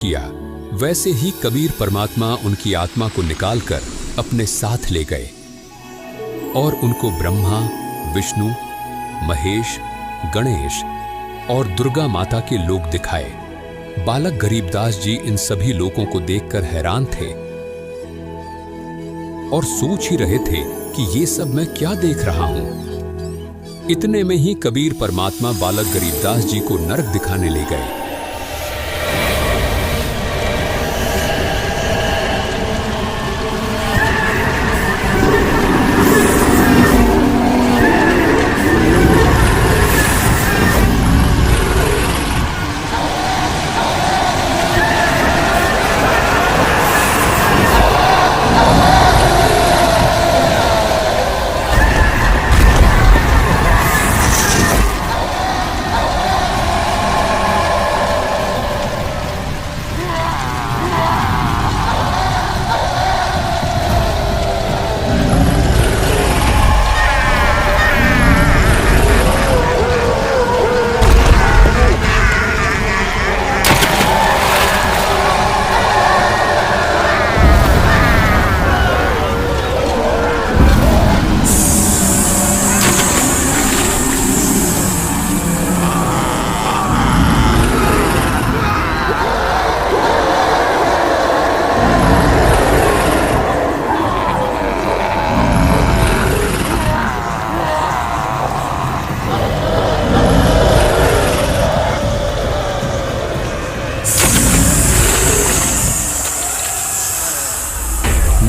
किया, वैसे ही कबीर परमात्मा उनकी आत्मा को निकालकर अपने साथ ले गए और उनको ब्रह्मा, विष्णु, महेश, गणेश और दुर्गा माता के लोक दिखाए। बालक गरीबदास जी इन सभी लोगों को देखकर हैरान थे और सोच ही रहे थे कि ये सब मैं क्या देख रहा हूं। इतने में ही कबीर परमात्मा बालक गरीबदास जी को नरक दिखाने ले गए।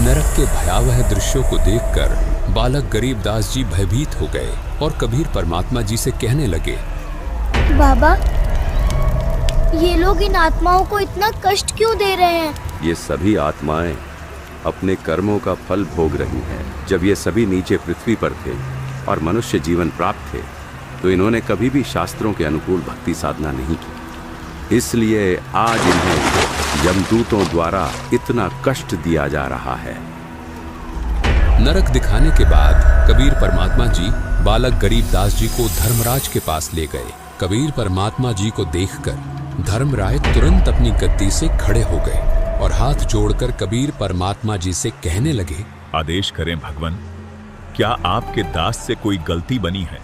नरक के भयावह दृश्यों को देखकर बालक गरीबदास जी भयभीत हो गए और कबीर परमात्मा जी से कहने लगे, बाबा, ये लोग इन आत्माओं को इतना कष्ट क्यों दे रहे हैं? ये सभी आत्माएं अपने कर्मों का फल भोग रही हैं। जब ये सभी नीचे पृथ्वी पर थे और मनुष्य जीवन प्राप्त थे, तो इन्होंने कभी भी शास्त्रों के अनुकूल भक्ति साधना नहीं की। इसलिए आज इन्हें यमदूतों द्वारा इतना कष्ट दिया जा रहा है। नरक दिखाने के बाद कबीर परमात्मा जी बालक गरीबदास जी को धर्मराज के पास ले गए। कबीर परमात्मा जी को देखकर धर्मराय तुरंत अपनी गद्दी से खड़े हो गए और हाथ जोड़कर कबीर परमात्मा जी से कहने लगे, आदेश करें भगवान, क्या आपके दास से कोई गलती बनी है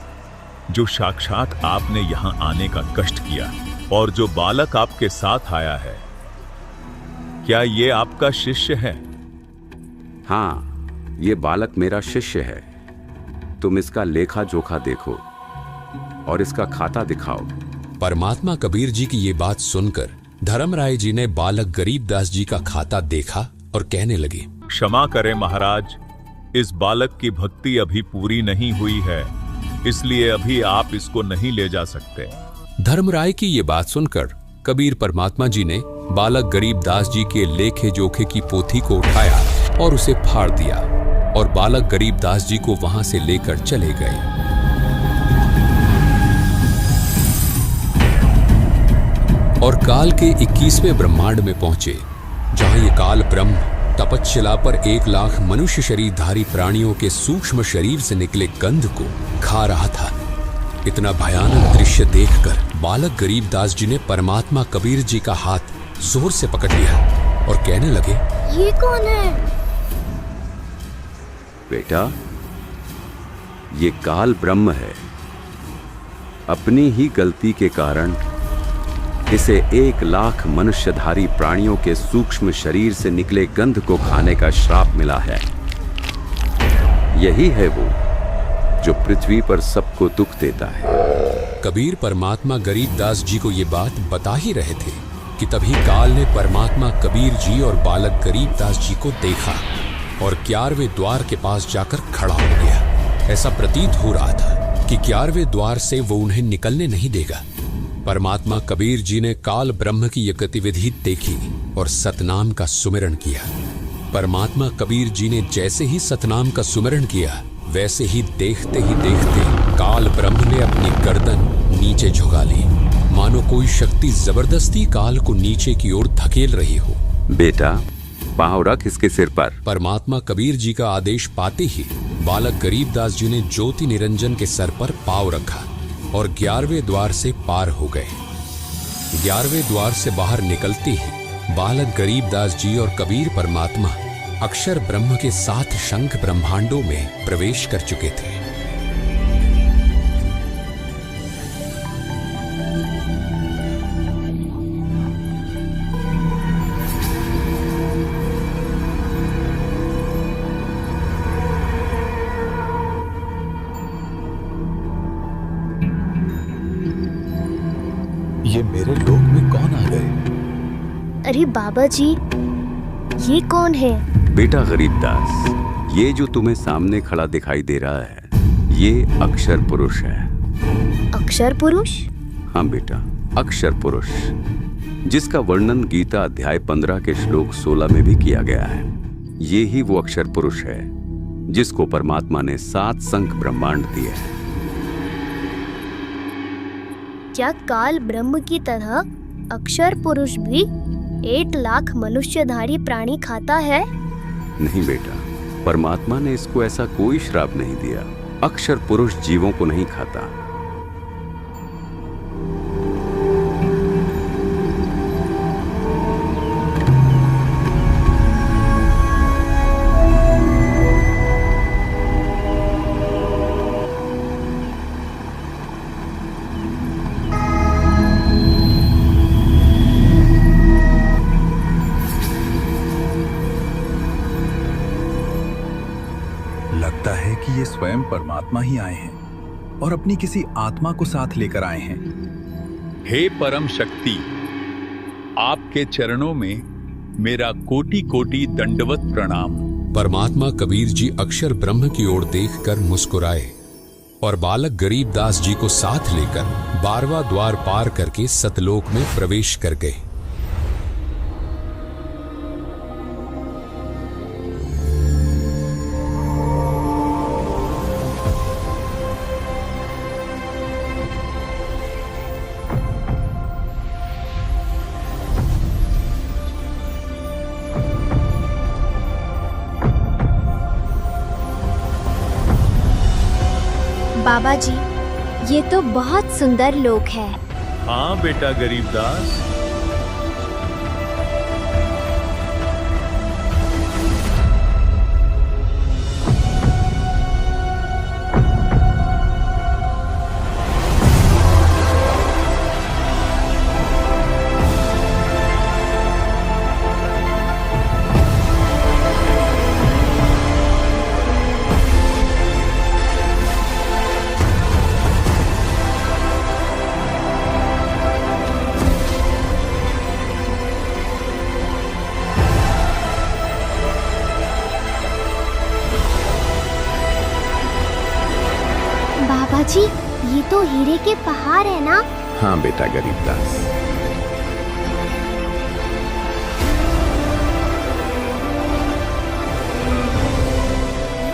जो साक्षात आपने यहाँ आने का कष्ट किया? और जो बालक आपके साथ आया है, क्या ये आपका शिष्य है? हाँ, ये बालक मेरा शिष्य है। तुम इसका लेखा जोखा देखो और इसका खाता दिखाओ। परमात्मा कबीर जी की ये बात सुनकर धर्मराय जी ने बालक गरीबदास जी का खाता देखा और कहने लगे, क्षमा करें महाराज, इस बालक की भक्ति अभी पूरी नहीं हुई है, इसलिए अभी आप इसको नहीं ले जा सकते। धर्मराय की ये बात सुनकर कबीर परमात्मा जी ने बालक गरीबदास जी के लेखे जोखे की पोथी को उठाया और उसे फाड़ दिया और बालक गरीबदास जी को वहां से लेकर चले गए। और काल के 21वें ब्रह्मांड में पहुंचे, जहां ये काल ब्रह्म तपस्या पर 1 लाख मनुष्य शरीरधारी प्राणियों के सूक्ष्म शरीर से निकले गंध को खा रहा था। इतना भयानक दृश्य देखकर बालक गरीबदास जी ने परमात्मा कबीर जी का हाथ जोर से पकड़ लिया और कहने लगे, ये कौन है? बेटा, ये काल ब्रह्म है। अपनी ही गलती के कारण इसे 1 लाख मनुष्यधारी प्राणियों के सूक्ष्म शरीर से निकले गंध को खाने का श्राप मिला है। यही है वो जो पृथ्वी पर सबको दुख देता है। कबीर परमात्मा गरीबदास जी को ये बात बता ही रहे थे कि तभी काल ने परमात्मा कबीर जी और बालक गरीबदास जी को देखा और 11वें द्वार के पास जाकर खड़ा हो गया। ऐसा प्रतीत हो रहा था कि 11वें द्वार से वो उन्हें निकलने नहीं देगा। परमात्मा कबीर जी ने काल ब्रह्म की यह गतिविधि देखी और सतनाम का सुमिरन किया। परमात्मा कबीर जी ने जैसे ही सतनाम का सुमिरन किया, वैसे ही देखते काल ब्रह्म ने अपनी गर्दन नीचे झुका ली, मानो कोई शक्ति जबरदस्ती काल को नीचे की ओर धकेल रही हो। बेटा, पांव रख इसके सिर पर। परमात्मा कबीर जी का आदेश पाते ही बालक गरीबदास जी ने ज्योति निरंजन के सर पर पांव रखा और 11वें द्वार से पार हो गए। 11वें द्वार से बाहर निकलते ही बालक गरीबदास जी और कबीर परमात्मा अक्षर ब्रह्म के 7 शंख ब्रह्मांडों में प्रवेश कर चुके थे। ये मेरे लोक में कौन आ गए? अरे बाबा जी, ये कौन है? बेटा गरीबदास, ये जो तुम्हें सामने खड़ा दिखाई दे रहा है, ये अक्षर पुरुष है। अक्षर पुरुष? हाँ बेटा, अक्षर पुरुष, जिसका वर्णन गीता अध्याय 15 के श्लोक 16 में भी किया गया है। ये ही वो अक्षर पुरुष है जिसको परमात्मा ने 7 शंख ब्रह्मांड दिए हैं। क्या काल ब्रह्म की तरह अक्षर पुरुष भी 8 लाख मनुष्यधारी प्राणी खाता है? नहीं बेटा, परमात्मा ने इसको ऐसा कोई श्राप नहीं दिया। अक्षर पुरुष जीवों को नहीं खाता। लगता है कि ये स्वयं परमात्मा ही आए हैं और अपनी किसी आत्मा को साथ लेकर आए हैं। हे परम शक्ति, आपके चरणों में मेरा कोटि कोटि दंडवत प्रणाम। परमात्मा कबीर जी अक्षर ब्रह्म की ओर देखकर मुस्कुराए और बालक गरीबदास जी को साथ लेकर 12वां द्वार पार करके सतलोक में प्रवेश कर गए। बाबा जी, ये तो बहुत सुंदर लोक है। हाँ बेटा गरीबदास, बाबा जी, ये तो हीरे के पहाड़ है ना? हाँ बेटा गरीबदास,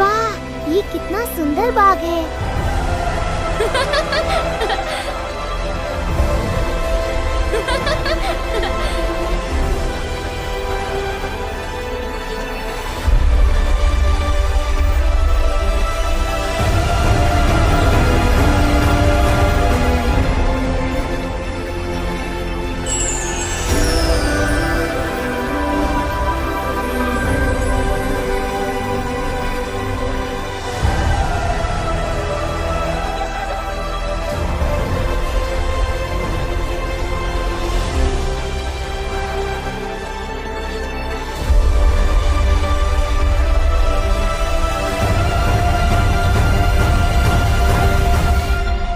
वाह, ये कितना सुंदर बाग है।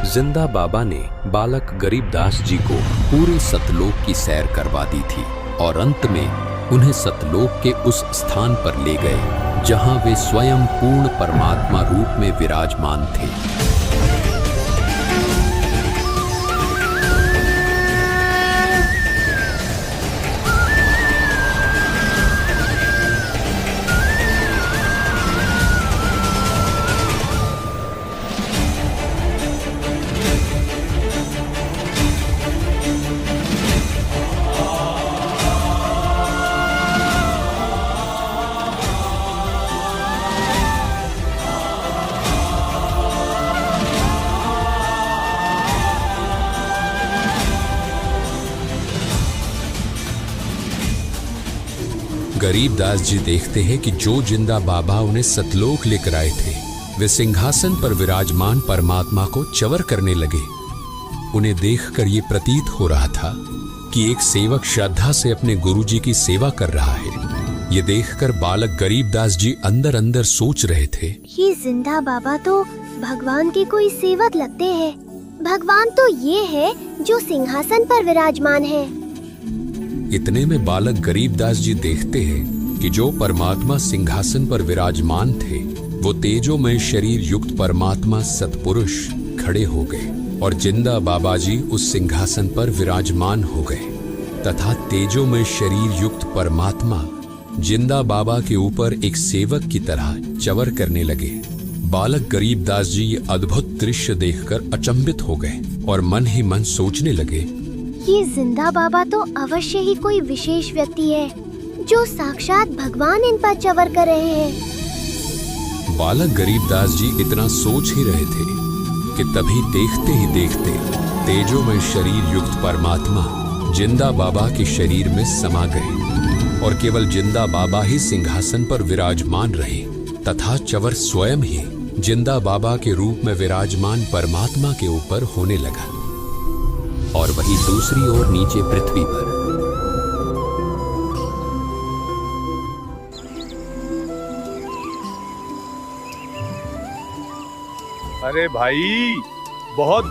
जिंदा बाबा ने बालक गरीबदास जी को पूरे सतलोक की सैर करवा दी थी और अंत में उन्हें सतलोक के उस स्थान पर ले गए जहां वे स्वयं पूर्ण परमात्मा रूप में विराजमान थे। गरीबदास जी देखते हैं कि जो जिंदा बाबा उन्हें सतलोक लेकर आए थे वे सिंहासन पर विराजमान परमात्मा को च्वर करने लगे। उन्हें देखकर ये प्रतीत हो रहा था कि एक सेवक श्रद्धा से अपने गुरुजी की सेवा कर रहा है। ये देखकर बालक गरीबदास जी अंदर अंदर सोच रहे थे, ये जिंदा बाबा तो भगवान के कोई सेवक लगते हैं। भगवान तो ये है जो सिंहासन पर विराजमान है। इतने में बालक गरीबदास जी देखते हैं कि जो परमात्मा सिंहासन पर विराजमान थे वो तेजोमय शरीर युक्त परमात्मा सतपुरुष खड़े हो गए और जिंदा बाबा जी उस सिंहासन पर विराजमान हो गए तथा तेजोमय शरीर युक्त परमात्मा जिंदा बाबा के ऊपर एक सेवक की तरह च्वर करने लगे। बालक गरीबदास जी ये अद्भुत दृश्य देखकर अचंभित हो गए और मन ही मन सोचने लगे, ये जिंदा बाबा तो अवश्य ही कोई विशेष व्यक्ति है जो साक्षात भगवान इन पर च्वर कर रहे हैं। बालक गरीबदास जी इतना सोच ही रहे थे कि तभी देखते ही देखते तेजोमय शरीर युक्त परमात्मा जिंदा बाबा के शरीर में समा गए और केवल जिंदा बाबा ही सिंहासन पर विराजमान रहे तथा च्वर स्वयं ही जिंदा बाबा के रूप में विराजमान परमात्मा के ऊपर होने लगा। और वही दूसरी ओर नीचे पृथ्वी पर अरे भाई बहुत